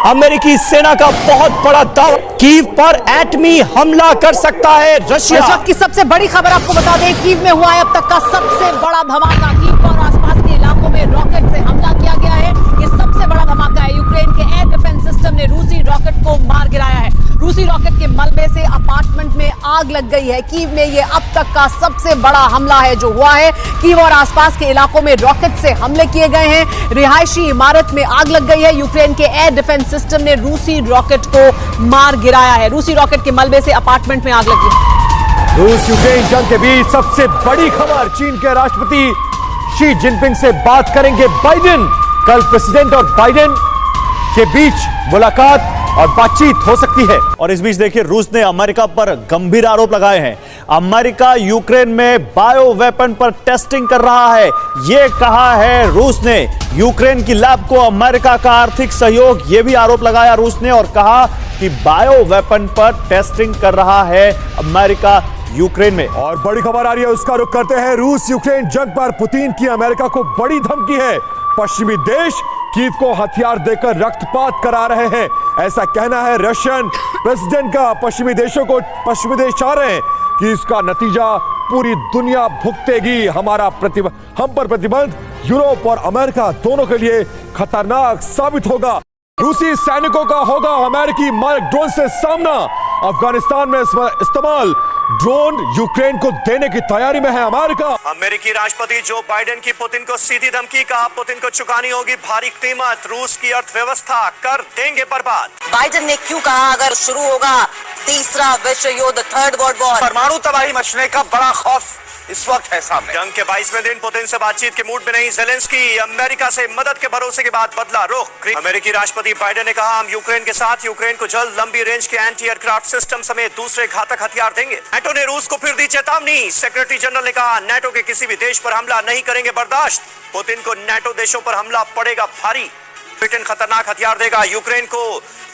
अमेरिकी सेना का बहुत बड़ा दावा, कीव पर एटमी हमला कर सकता है रशिया। इस वक्त की सबसे बड़ी खबर आपको बता दें, कीव में हुआ है अब तक का सबसे बड़ा धमाका। कीव और आसपास के इलाकों में रॉकेट से हमला किया गया है। ये सबसे बड़ा धमाका है। यूक्रेन के एयर डिफेंस सिस्टम ने रूसी रॉकेट को मार गिराया है। रूसी रॉकेट के मलबे से अपार्टमेंट में आग लग गई है। कीव में ये अब तक का सबसे बड़ा हमला है जो हुआ है। कीव और आसपास के इलाकों में रॉकेट से हमले किए गए हैं। रिहायशी इमारत में आग लग गई है। यूक्रेन के एयर डिफेंस सिस्टम ने रूसी रॉकेट को मार गिराया है। रूसी रॉकेट के मलबे से अपार्टमेंट में आग लग गई। रूस यूक्रेन जंग के बीच सबसे बड़ी खबर, चीन के राष्ट्रपति शी जिनपिंग से बात करेंगे बाइडेन। कल प्रेसिडेंट और बाइडेन के बीच मुलाकात और बातचीत हो सकती है। और इस बीच देखिए, रूस ने अमेरिका पर गंभीर आरोप लगाए हैं। अमेरिका यूक्रेन में बायो वेपन पर टेस्टिंग कर रहा है, यह कहा है रूस ने। यूक्रेन की लैब को अमेरिका का आर्थिक सहयोग, यह भी आरोप लगाया रूस ने और कहा कि बायो वेपन पर टेस्टिंग कर रहा है अमेरिका यूक्रेन में। और बड़ी खबर आ रही है, उसका रुख करते हैं। रूस यूक्रेन जंग पर पुतिन की अमेरिका को बड़ी धमकी है। पश्चिमी देश कीव को हथियार देकर रक्तपात करा रहे हैं, ऐसा कहना है रशियन प्रेसिडेंट का। पश्चिमी देश चाह रहे हैं कि इसका नतीजा पूरी दुनिया भुगतेगी। हम पर प्रतिबंध यूरोप और अमेरिका दोनों के लिए खतरनाक साबित होगा। रूसी सैनिकों का होगा अमेरिकी मार्क ड्रोन से सामना। अफगानिस्तान में इस्तेमाल ड्रोन यूक्रेन को देने की तैयारी में है अमेरिका। अमेरिकी राष्ट्रपति जो बाइडेन की पुतिन को सीधी धमकी, कहा पुतिन को चुकानी होगी भारी कीमत, रूस की अर्थव्यवस्था कर देंगे बर्बाद। बाइडेन ने क्यों कहा अगर शुरू होगा तीसरा विश्व युद्ध, थर्ड वर्ल्ड वॉर, परमाणु तबाही मचने का बड़ा खौफ इस वक्त है सामने। जंग के 22वें दिन पुतिन से बातचीत के मूड में नहीं ज़ेलेंस्की। अमेरिका से मदद के भरोसे के बाद बदला रुख। अमेरिकी राष्ट्रपति बाइडेन ने कहा, हम यूक्रेन के साथ, यूक्रेन को जल्द लंबी रेंज के एंटी एयरक्राफ्ट सिस्टम समेत दूसरे घातक हथियार देंगे। नाटो ने रूस को फिर दी चेतावनी। सेक्रेटरी जनरल ने कहा, नाटो के किसी भी देश पर हमला नहीं करेंगे बर्दाश्त। पुतिन को नाटो देशों पर हमला पड़ेगा भारी। ब्रिटेन खतरनाक हथियार देगा यूक्रेन को।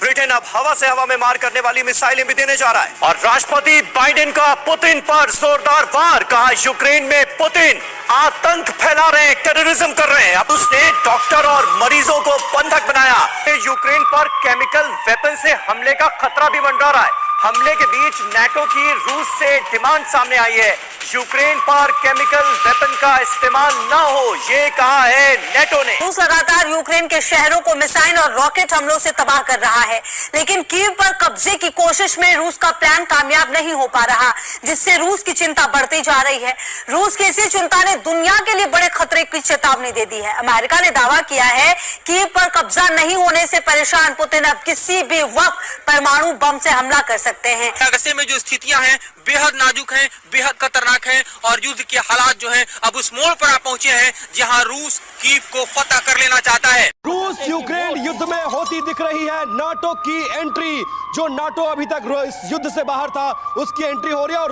ब्रिटेन अब हवा से हवा में मार करने वाली मिसाइलें भी देने जा रहा है। और राष्ट्रपति बाइडेन का पुतिन पर जोरदार वार, कहा यूक्रेन में पुतिन आतंक फैला रहे हैं, टेररिज्म कर रहे हैं। अब उसने डॉक्टर और मरीजों को बंधक बनाया। यूक्रेन पर केमिकल वेपन से हमले का खतरा भी मंडरा रहा है। हमले के बीच नाटो की रूस से डिमांड सामने आई है, यूक्रेन पर केमिकल वेपन का इस्तेमाल ना हो, ये कहा है नाटो ने। रूस लगातार यूक्रेन के शहरों को मिसाइल और रॉकेट हमलों से तबाह कर रहा है, लेकिन कीव पर कब्जे की कोशिश में रूस का प्लान कामयाब नहीं हो पा रहा, जिससे रूस की चिंता बढ़ती जा रही है। रूस की इसी चिंता ने दुनिया के लिए बड़े खतरे की चेतावनी दे दी है। अमेरिका ने दावा किया है कीव पर कब्जा नहीं होने से परेशान पुतिन अब किसी भी वक्त परमाणु बम से हमला कर सकते हैं। रसिया में जो स्थितियां हैं बेहद नाजुक हैं, बेहद खतरनाक हैं और युद्ध के हालात जो हैं अब उस मोड़ पर आ पहुंचे हैं जहां रूस कीव को फतह कर लेना चाहता है। रूस यूक्रेन युद्ध में होती दिख रही है नाटो की एंट्री। जो नाटो अभी तक इस युद्ध से बाहर था, उसकी एंट्री हो रही है।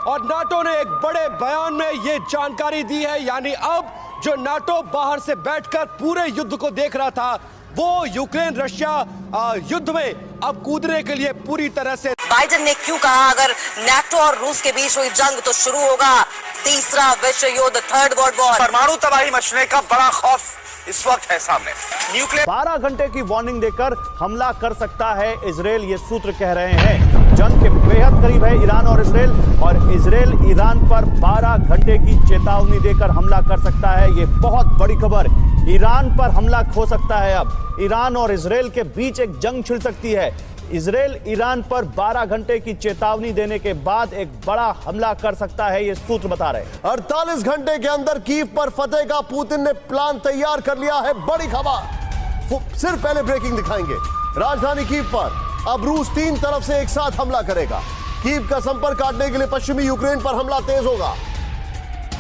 और नाटो ने एक बड़े बयान में ये जानकारी दी है, यानी अब जो नाटो बाहर से बैठकर पूरे युद्ध को देख रहा था, वो यूक्रेन रशिया युद्ध में अब कूदने के लिए पूरी तरह से। बाइडेन ने क्यों कहा अगर नाटो और रूस के बीच हुई जंग तो शुरू होगा तीसरा विश्व युद्ध, थर्ड वर्ल्ड वॉर, परमाणु तबाही मचने का बड़ा खौफ इस वक्त है सामने। न्यूक्लियर 12 घंटे की वार्निंग देकर हमला कर सकता है इजराइल, ये सूत्र कह रहे हैं। जंग के बेहद करीब है ईरान और इजराइल ईरान पर 12 घंटे की चेतावनी देकर हमला कर सकता है। ये बहुत बड़ी खबर, ईरान पर हमला हो सकता है। अब ईरान और इजराइल के बीच एक जंग छिड़ सकती है। इजराइल ईरान पर 12 घंटे की चेतावनी देने के बाद एक बड़ा हमला कर सकता है, ये सूत्र बता रहे हैं। 48 घंटे के अंदर कीव पर फतेह का पुतिन ने प्लान तैयार कर लिया है। बड़ी खबर, सिर्फ पहले ब्रेकिंग दिखाएंगे। राजधानी कीव पर अब रूस 3 तरफ से एक साथ हमला करेगा। कीव का संपर्क काटने के लिए पश्चिमी यूक्रेन पर हमला तेज होगा।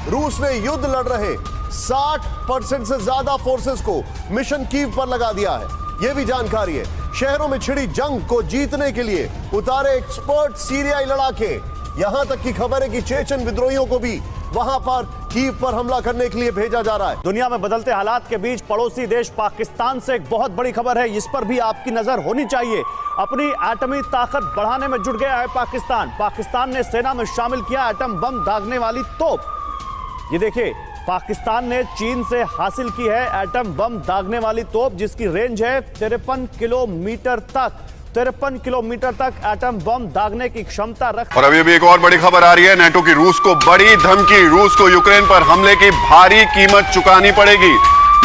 रूस ने युद्ध लड़ रहे 60% से ज्यादा फोर्सेस को मिशन कीव पर लगा दिया है, यह भी जानकारी है। शहरों में छिड़ी जंग को जीतने के लिए उतारे एक्सपर्ट सीरियाई लड़ाके। यहां तक की खबर है कि चेचन विद्रोहियों को भी वहां पर कीव पर हमला करने के लिए भेजा जा रहा है। दुनिया में बदलते हालात के बीच पड़ोसी देश पाकिस्तान से एक बहुत बड़ी खबर है, इस पर भी आपकी नजर होनी चाहिए। अपनी एटमी ताकत बढ़ाने में जुट गया है पाकिस्तान ने सेना में शामिल किया एटम बम दागने वाली तोप। ये देखिए, पाकिस्तान ने चीन से हासिल की है एटम बम दागने वाली तोप, जिसकी रेंज है 53 किलोमीटर तक। 53 किलोमीटर तक एटम बम दागने की क्षमता रख। और अभी एक और बड़ी खबर आ रही है, नेटो की रूस को बड़ी धमकी। रूस को यूक्रेन पर हमले की भारी कीमत चुकानी पड़ेगी।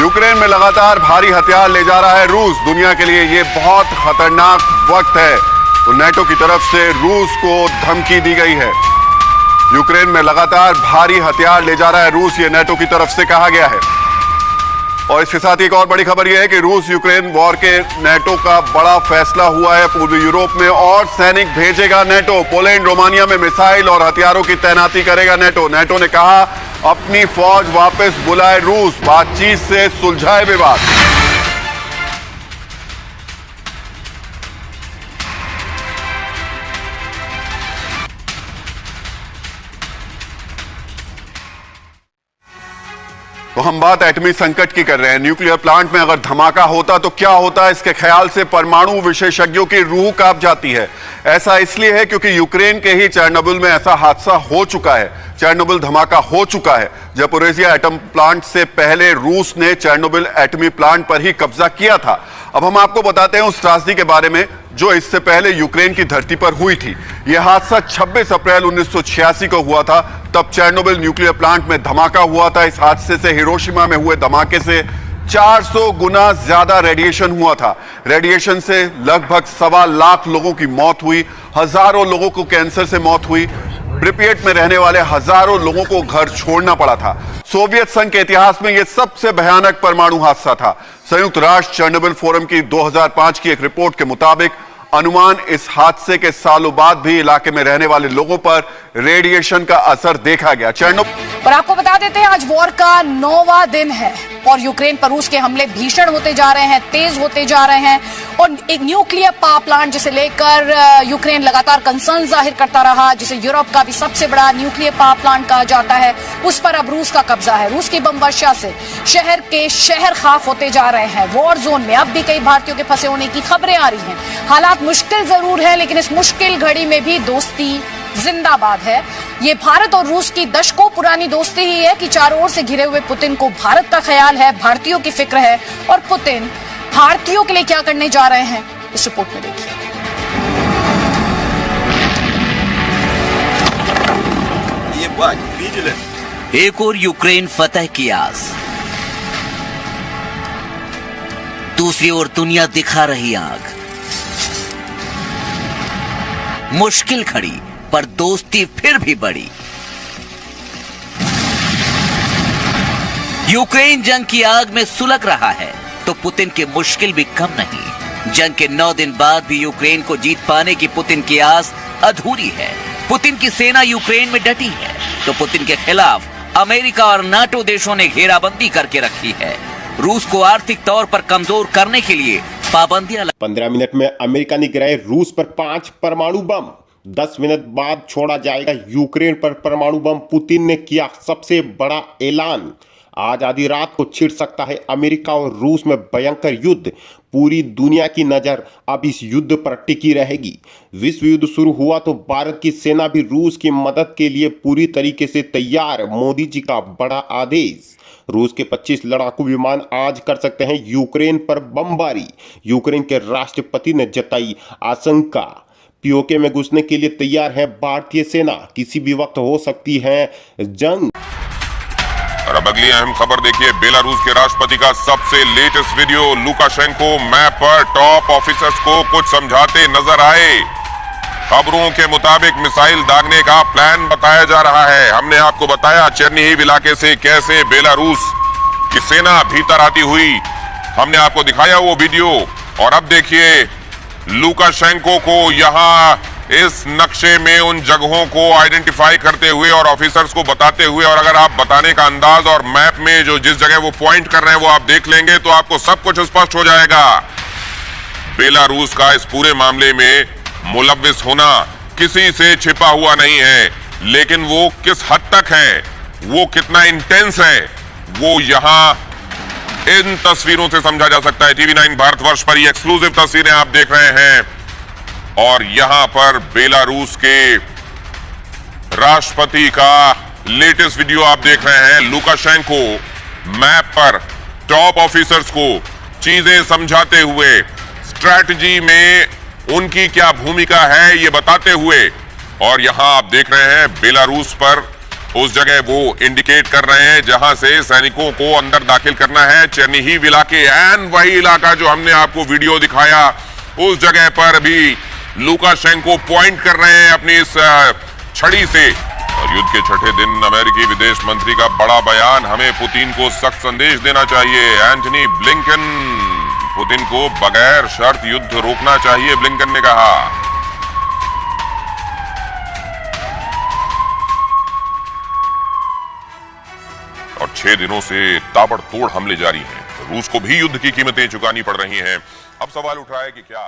यूक्रेन में लगातार भारी हथियार ले जा रहा है रूस। दुनिया के लिए यह बहुत खतरनाक वक्त है। तो नेटो की तरफ से रूस को धमकी दी गई है। यूक्रेन में लगातार भारी हथियार ले जा रहा है रूस, ये नेटो की तरफ से कहा गया है। और इसके साथ एक और बड़ी खबर यह है कि रूस यूक्रेन वॉर के नेटो का बड़ा फैसला हुआ है। पूर्वी यूरोप में और सैनिक भेजेगा नेटो। पोलैंड रोमानिया में मिसाइल और हथियारों की तैनाती करेगा नेटो। नेटो ने कहा अपनी फौज वापस बुलाए रूस, बातचीत से सुलझाए विवाद। तो हम बात एटमी संकट की कर रहे हैं। न्यूक्लियर प्लांट में अगर धमाका होता तो क्या होता, इसके ख्याल से परमाणु विशेषज्ञों की रूह कांप जाती है। ऐसा इसलिए है क्योंकि यूक्रेन के ही चेरनोबिल में ऐसा हादसा हो चुका है। चेरनोबिल धमाका हो चुका है। ज़पोरिज़िया एटम प्लांट से पहले रूस ने चेरनोबिल एटमी प्लांट पर ही कब्जा किया था। अब हम आपको बताते हैं उस त्रासदी के बारे में जो इससे पहले यूक्रेन की धरती पर हुई थी। यह हादसा 26 अप्रैल 1986 को हुआ था। तब चेरनोबिल न्यूक्लियर प्लांट में धमाका हुआ था। इस हादसे से हिरोशिमा में हुए धमाके से 400 गुना ज्यादा रेडिएशन हुआ था। रेडिएशन से लगभग 1.25 लाख लोगों की मौत हुई। हजारों लोगों को कैंसर से मौत हुई। प्रिपियट में रहने वाले हजारों लोगों को घर छोड़ना पड़ा था। सोवियत संघ के इतिहास में यह सबसे भयानक परमाणु हादसा था। संयुक्त राष्ट्र चेरनोबिल फोरम की 2005 की एक रिपोर्ट के मुताबिक अनुमान इस हादसे के सालों बाद भी इलाके में रहने वाले लोगों पर रेडिएशन का असर देखा गया। और आपको बता देते हैं आज वॉर का 9वां दिन है और यूक्रेन पर रूस के हमले भीषण होते जा रहे हैं, तेज होते जा रहे हैं। और एक न्यूक्लियर पावर प्लांट जिसे लेकर यूक्रेन लगातार कंसर्न जाहिर करता रहा, जिसे यूरोप का भी सबसे बड़ा न्यूक्लियर पावर प्लांट कहा जाता है, उस पर अब रूस का कब्जा है। रूस की बम वर्षा से शहर के शहर खाक होते जा रहे हैं। वॉर जोन में अब भी कई भारतीयों के फंसे होने की खबरें आ रही हैं। हालात मुश्किल जरूर है, लेकिन इस मुश्किल घड़ी में भी दोस्ती जिंदाबाद है। ये भारत और रूस की दशकों पुरानी दोस्ती ही है कि चारों ओर से घिरे हुए पुतिन को भारत का ख्याल है, भारतीयों की फिक्र है। और पुतिन भारतीयों के लिए क्या करने जा रहे हैं, इस रिपोर्ट में देखिए। एक और यूक्रेन फतह की आस, दूसरी ओर दुनिया दिखा रही आग। मुश्किल खड़ी पर दोस्ती फिर भी बड़ी। यूक्रेन जंग की आग में सुलग रहा है तो पुतिन की मुश्किल भी कम नहीं। जंग के 9 दिन बाद भी यूक्रेन को जीत पाने की पुतिन की आस अधूरी है। पुतिन की सेना यूक्रेन में डटी है तो पुतिन के खिलाफ अमेरिका और नाटो देशों ने घेराबंदी करके रखी है। रूस को आर्थिक तौर पर कमजोर करने के लिए पाबंदियां 15 मिनट में अमेरिका ने गिराए रूस पर 5 परमाणु बम। 10 मिनट बाद छोड़ा जाएगा यूक्रेन पर परमाणु बम। पुतिन ने किया सबसे बड़ा ऐलान। आज आधी रात को छिड़ सकता है अमेरिका और रूस में भयंकर युद्ध। पूरी दुनिया की नजर अब इस युद्ध पर टिकी रहेगी। विश्व युद्ध शुरू हुआ तो भारत की सेना भी रूस की मदद के लिए पूरी तरीके से तैयार। मोदी जी का बड़ा आदेश। रूस के 25 लड़ाकू विमान आज कर सकते हैं यूक्रेन पर बमबारी। यूक्रेन के राष्ट्रपति ने जताई आशंका। पीओके में घुसने के लिए तैयार है भारतीय सेना। किसी भी वक्त हो सकती है जंग। और अब अगली अहम खबर देखिए। बेलारूस के राष्ट्रपति का सबसे लेटेस्ट वीडियो। लुकाशेंको मैप पर टॉप ऑफिसर्स को कुछ समझाते नजर आए। खबरों के मुताबिक मिसाइल दागने का प्लान बताया जा रहा है। हमने आपको बताया चेरनिहिव इलाके से कैसे बेलारूस की सेना भीतर आती हुई। हमने आपको दिखाया वो वीडियो। और अब देखिए लुकाशेंको को यहाँ इस नक्शे में उन जगहों को आइडेंटिफाई करते हुए और ऑफिसर्स को बताते हुए। और अगर आप बताने का अंदाज और मैप में जो जिस जगह वो पॉइंट कर रहे हैं वो आप देख लेंगे तो आपको सब कुछ स्पष्ट हो जाएगा। बेलारूस का इस पूरे मामले में मुलव्विस होना किसी से छिपा हुआ नहीं है, लेकिन वो किस हद तक है, वो कितना इंटेंस है, वो यहां इन तस्वीरों से समझा जा सकता है। टीवी 9 भारतवर्ष पर ये एक्सक्लूसिव तस्वीरें आप देख रहे हैं। और यहां पर बेलारूस के राष्ट्रपति का लेटेस्ट वीडियो आप देख रहे हैं। लुकाशेंको मैप पर टॉप ऑफिसर्स को चीजें समझाते हुए, स्ट्रैटेजी में उनकी क्या भूमिका है ये बताते हुए, और यहां आप देख रहे हैं बेलारूस पर उस जगह वो इंडिकेट कर रहे हैं जहां से सैनिकों को अंदर दाखिल करना है, चेर्निहिव इलाके। एंड वही इलाका जो हमने आपको वीडियो दिखाया, उस जगह पर भी लुकाशेंको पॉइंट कर रहे हैं अपनी इस छड़ी से। और युद्ध के छठे दिन अमेरिकी विदेश मंत्री का बड़ा बयान, हमें पुतिन को सख्त संदेश देना चाहिए। एंटनी ब्लिंकन, पुतिन को बगैर शर्त युद्ध रोकना चाहिए, ब्लिंकन ने कहा। और 6 दिनों से ताबड़तोड़ हमले जारी हैं। रूस को भी युद्ध की कीमतें चुकानी पड़ रही हैं। अब सवाल उठ रहा है कि क्या